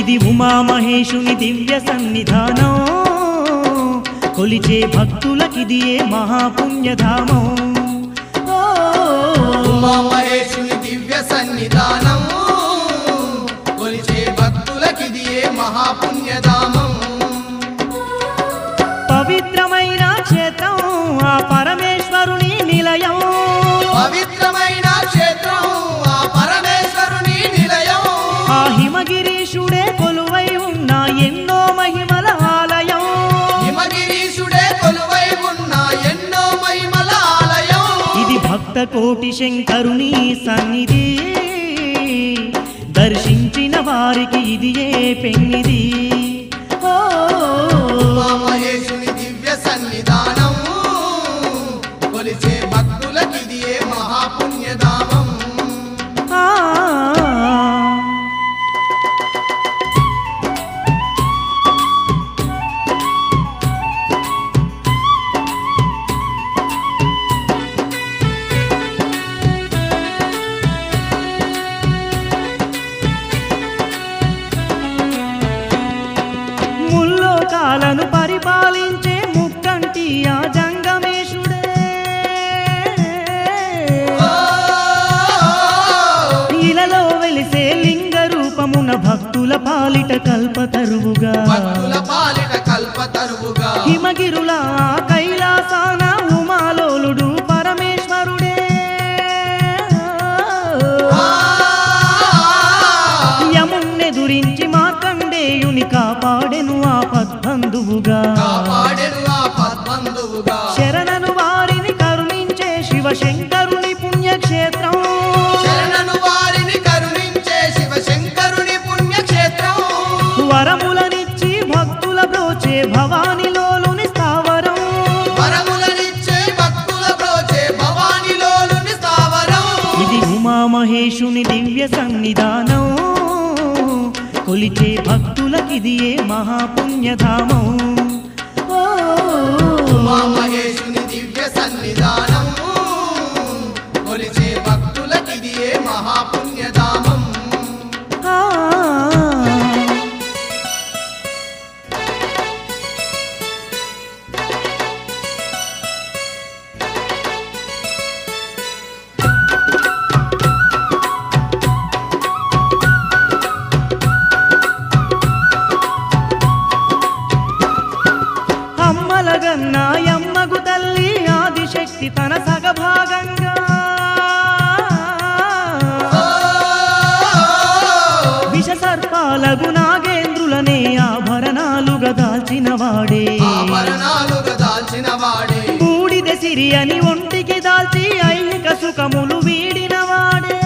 ఇది ఉమామహేశుని దివ్య సన్నిధానం కొలిచే భక్తులకిదియే మహాపుణ్యధామం ఉమామహేశుని దివ్య సన్నిధానం కొలిచే భక్తులకిదియే మహాపుణ్యధామం పవిత్రమైన క్షేత్రం ఆ పరమేశ్వరుని నిలయం పవిత్రమైన క్షేత్రం ఆ పరమేశ్వరుని నిలయం ఆ హిమగిరీశుడే కొలువై ఉన్న ఎన్నో మహిమల ఆలయం హిమగిరీశుడే కొలువై ఉన్న ఎన్నో మహిమల ఆలయం ఇది భక్త కోటి శంకరుని సన్నిధి దర్శించిన వారికి ఇదియే పెన్నిది ఉమామహేశుని దివ్య సన్నిధానం కొలిచే భక్తులకిదియే మహాపుణ్యధామం ముల్లోకాలను పరిపాలించే ముక్కంటి ఆ జంగమేశుడే ఇలలో వెలిసే లింగ రూపమున భక్తుల పాలిట కల్పతరువుగా భక్తుల పాలిట కల్పతరువుగా హిమగిరుల కైలాసాన ఉమాలోలుడు పరమేశ్వరుడే యమున్నెదురించి మార్కండేయుని కాపాడెను ఆ పద్బంధువుగా శరణను వారిని కరుణించే శివశంకరుని పుణ్యక్షేత్రం వరములనిచ్చి భక్తుల బ్రోచే భవానిలోలుని స్థావరం ఇది ఉమామహేశుని దివ్య సన్నిధానం కొలిచే భక్తులకిదియే మహాపుణ్యధామం ఉమామహేశుని దివ్య సన్నిధానం కొలిచే భక్తులకిదియే మహాపుణ్యధామం అమ్మలగన్న యమ్మగు తల్లి ఆదిశక్తి తన సగభాగంగా విష సర్పాలగు నాగేంద్రులనే ఆభరణాలుగా దాల్చిన వాడే బూడిద సిరి అని ఒంటికి దాల్చి ఐహిక సుఖములు వీడిన వాడే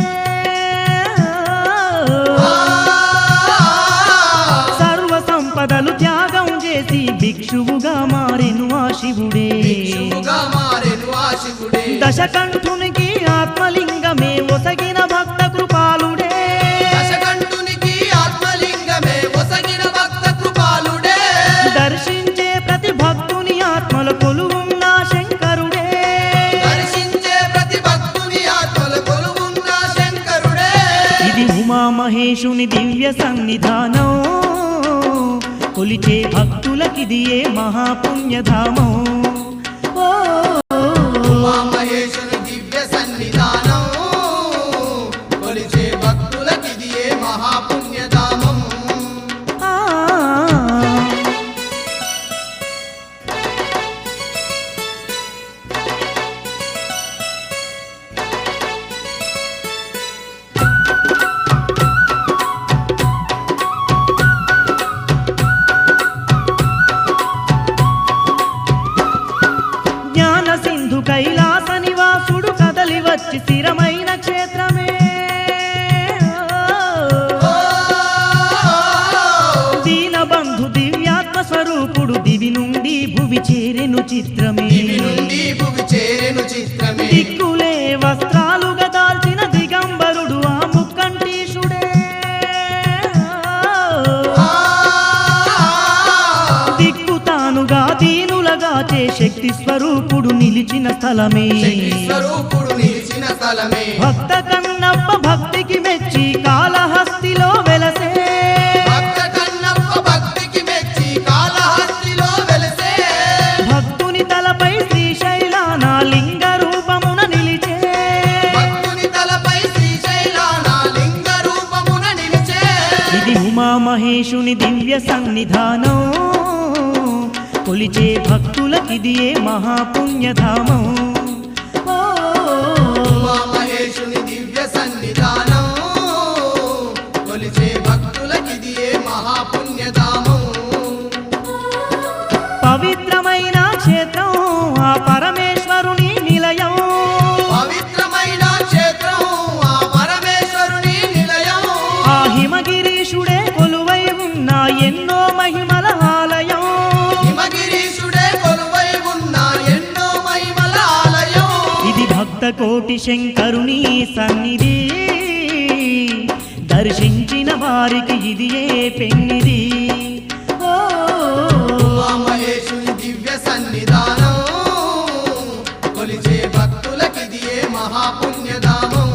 సర్వ సంపదలు త్యాగం చేసి భిక్షువుగా మారెను ఆ శివుడే దశకంఠునికి ఆత్మలింగమే ఒసగిన భక్త కృపాలుడే దర్శించే ప్రతి భక్తుని ఆత్మల కొలువున్న శంకరుడే ఇది ఉమామహేశుని దివ్య సన్నిధానం కొలిచే భక్తులకిదియే మహాపుణ్యధామం ఉమామహేశుని దివ్య సన్నిధానం కొలిచే భక్తులకిదియే మహాపుణ్యధామం జ్ఞాన సింధు కైలాస నివాసుడు కదలి వచ్చి స్థిరమైన క్షేత్రమే దీనబంధు దివ్యాత్మ స్వరూపుడు దివి నుండి భువి చేరెను చిత్రమే దిక్కులే వస్త్రాలుగా దాల్చిన దిగంబరుడు ఆ ముక్కంటీశుడే దిక్కు తానుగా దీనులగా చే శక్తి స్వరూపుడు నిలిచిన స్థలమే భక్త కన్నప్ప భక్తికి మెచ్చి కాళహస్తిలో వెలసే భక్త ఉమామహేశుని దివ్య సన్నిధానం కొలిచే భక్తులకిదియే మహాపుణ్యధామం ఓ ఉమామహేశుని దివ్య సన్నిధానం కొలిచే భక్తులకిదియే మహాపుణ్యధామం పవిత్రమైన క్షేత్రం ఆ పరమేశ్వరుని నిలయం పవిత్రమైన క్షేత్రం ఆ పరమేశ్వరుని నిలయం ఆ హిమగిరీశుడే కొలువై ఉన్న ఎన్నో మహిమల ఆలయం హిమగిరీశుడే కొలువై ఉన్న ఎన్నో మహిమల ఆలయం ఇది భక్త కోటి శంకరుని సన్నిధి దర్శించిన వారికి ఇదియే పెన్నిది ఓ ఉమామహేశుని దివ్య సన్నిధానం కొలిచే భక్తులకిదియే మహాపుణ్యధామం